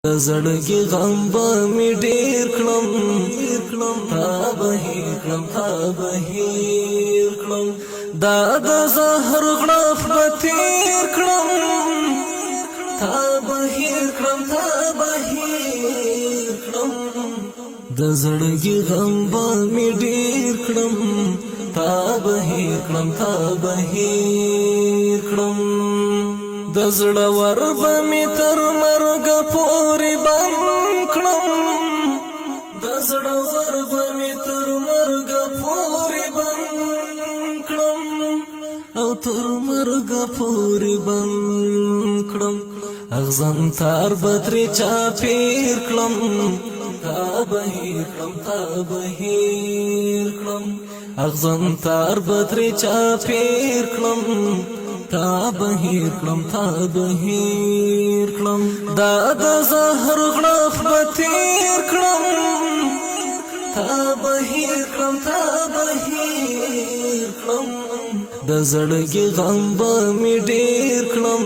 د زړګي غم به مې ډېر کړم تا به هېر کړم تا به هېر کړم دا د زهر غړپ به تېر کړم تا به هېر کړم تا به هېر کړم د زړګي غم به مې ډېر کړم تا به هېر کړم تا به هېر کړم د زړه ور به مې تر مرګه پورې بند کړم د زړه ور به مې تر مرګه پورې بند کړم او تر مرګه پورې بند کړم اغزن تار به ترې چاپېر کړم تا به هېر کړم تا به هېر کړم اغزن تار به ترې چاپېر کړم تا به هېر کړم تا به هېر کړم دا د زهر غړپ به تېر کړم تا به هېر کړم تا به هېر کړم د زړګي غم به مې ډېر کړم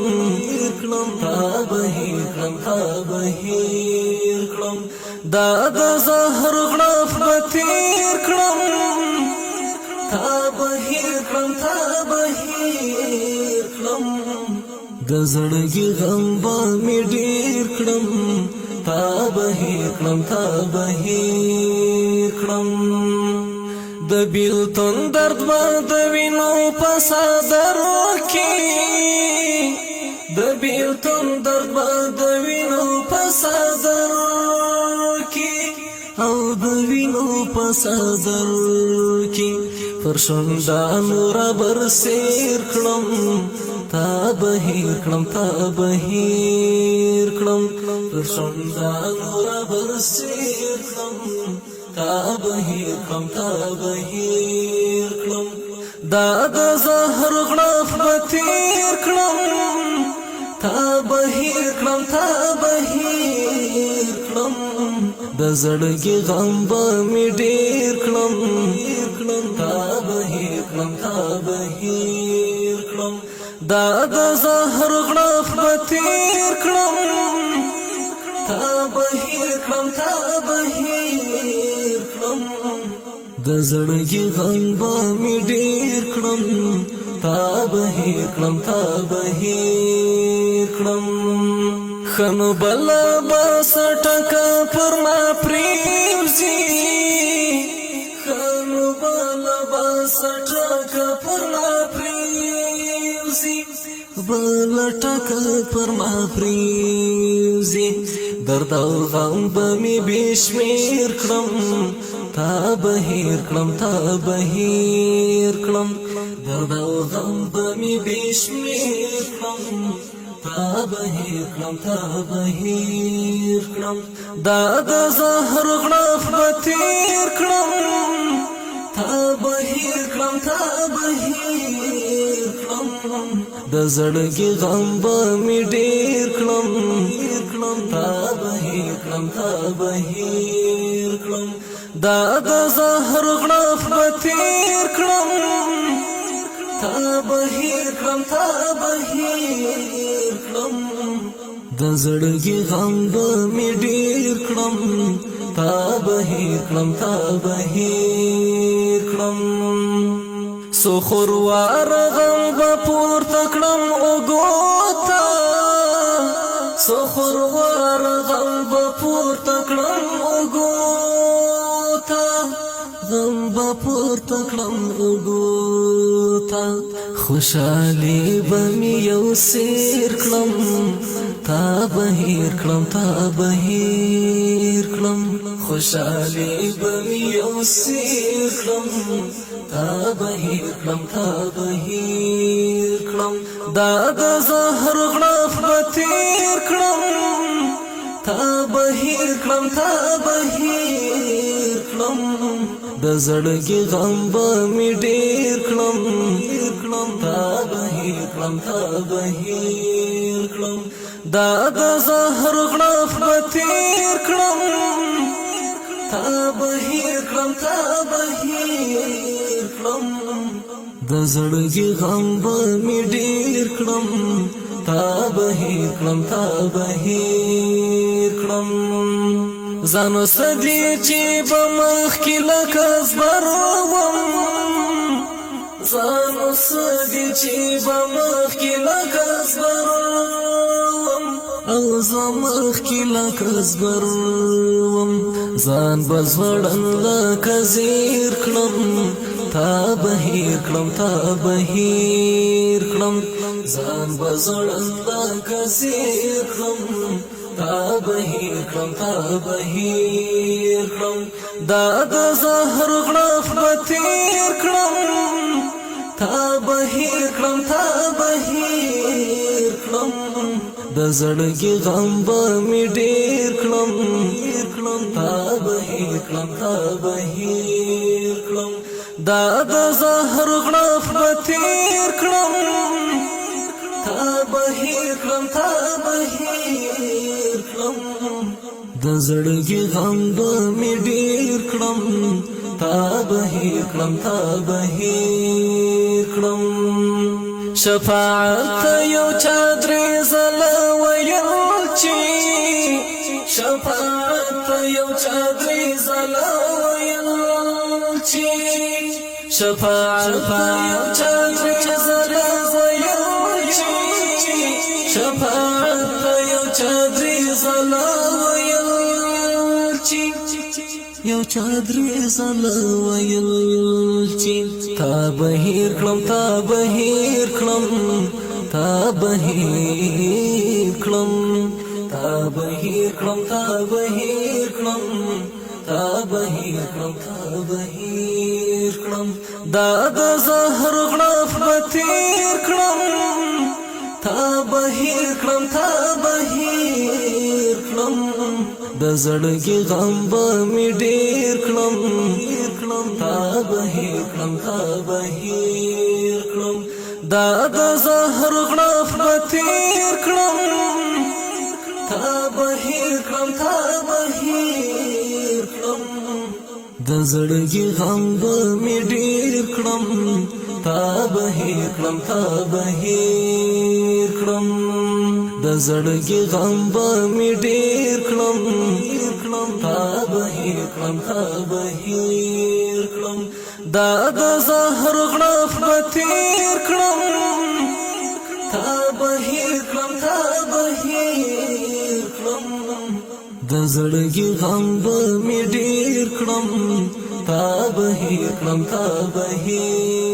تا به هېر کړم تا به هېر کړم دا د زهر غړپ به تېر کړم تا به هېر کړم تا به هېر کړم د زړګي غم به مې ډېر کړم تا به هېر کړم تا به هېر کړم د بیلتون درد به د وینو په څادرو کې د بیلتون درد به د وینو په څادرو کې او د وینو په څادرو کې پر شونډانو را برسېر کړم تا به هېر کړم تا به هېر کړم پر شونډانو را برسېر کړم تا به هېر کړم تا به هېر کړم دا د زهر غړپ به تېر کړم تا به هېر کړم تا به هېر کړم د زړګي غم به مې ډېر کړم تا به هېر کړم تا به هېر کړم دا د زهر غړپ به تېر کړم تا به هېر کړم تا به هېر کړم د زړګي غم به مې ډېر کړم تا به هېر کړم تا به هېر کړم ښه نو بله به څټکه پر ما پرېوځي ښه نو بله به څټکه پر ما پرېوځي بله ټکه پر ما پرېوځي درد او غم به مې بې شمېر کړم تا به هېر کړم تا به هېر کړم درد او غم به مې بې شمېر کړم تا به هېر کړم تا به هېر کړم دا د زهر غړپ به تېر کړم تا به هېر کړم تا به هېر کړم د زړګي غم به مې ډېر کړم تا به هېر کړم تا به هېر کړم دا د زهر غړپ به تېر کړم تا به هېر کړم تا به هېر کړم د زړګي غم به مې ډېر کړم تا به هېر کړم تا به هېر کړم څو خوروار غم به پورته کړم اوږو ته څو خوروار غم به پورته کړم اوږو ته غم به پورته کړم اوږو ته خوشحالي به مې یو سیر کړم تا به هېر کړم تا به هېر کړم خوشحالي به مې یو سیر کړم تا به هېر کړم تا به هېر کړم دا د زهر غړپ به تېر کړم تا به هېر کړم تا به هېر کړم د زړګي غم به مې ډېر کړم تا به هېر کړم تا به هېر کړم دا د زهر غړپ به تېر کړم تا به هېر کړم تا به هېر کړم د زړګي غم به مې ډېر کړم تا بهیر کړم تا بهیر کړم ځانو سدي چې بمخ کې لکه زبروم ځانو سدي چې بمخ کې لکه زبروم او زمخ کې لکه زبروم ځان بزوړن لکه زیر کړم تا بهیر کړم تا بهیر کړم ځان بزوړن لکه زیر کړم تا بهیر کړم تا بهیر کړم دا د زهر غړف به تیر کړم تا بهیر کړم تا بهیر کړم د زړګي غم به مې ډېر کړم تا بهیر کړم تا بهیر کړم دا د زهر غړف به تیر کړم تا بهیر کړم تا بهیر کړم د زړګي غم به مې ډېر کړم تا بهیر کړم تا بهیر کړم شفاعت یو چا درې ځله ویل چې شفاعت یو چا درې ځله ویل چې شفاعت یو چا درې ځله ویل چې شفاعت یو چا درې ځله ویل چې یو چا درې ځله ویل چې تا بهیر کړم تا بهیر کړم تا بهیر کړم تا بهیر کړم تا بهیر کړم تا بهیر کړم تا بهیر کړم دا د زهر غړف به تیر کړم تا بهیر کړم تا بهیر کړم د زړګي غم به مې ډېر کړم تا بهیر کړم تا بهیر کړم دا د زهر غړف به تیر کړم تا بهیر کړم تا بهیر کړم د زړګي غم به مې ډېر کړم تا بهیر کړم تا بهیر کړم د زړګي غم به مې ډېر کړم تا بهیر کړم تا بهیر کړم دا د زهر غړف به تیر کړم تا بهیر کړم تا بهیر کړم د زړګي غم به مې ډېر کړم تا بهیر کړم تا بهیر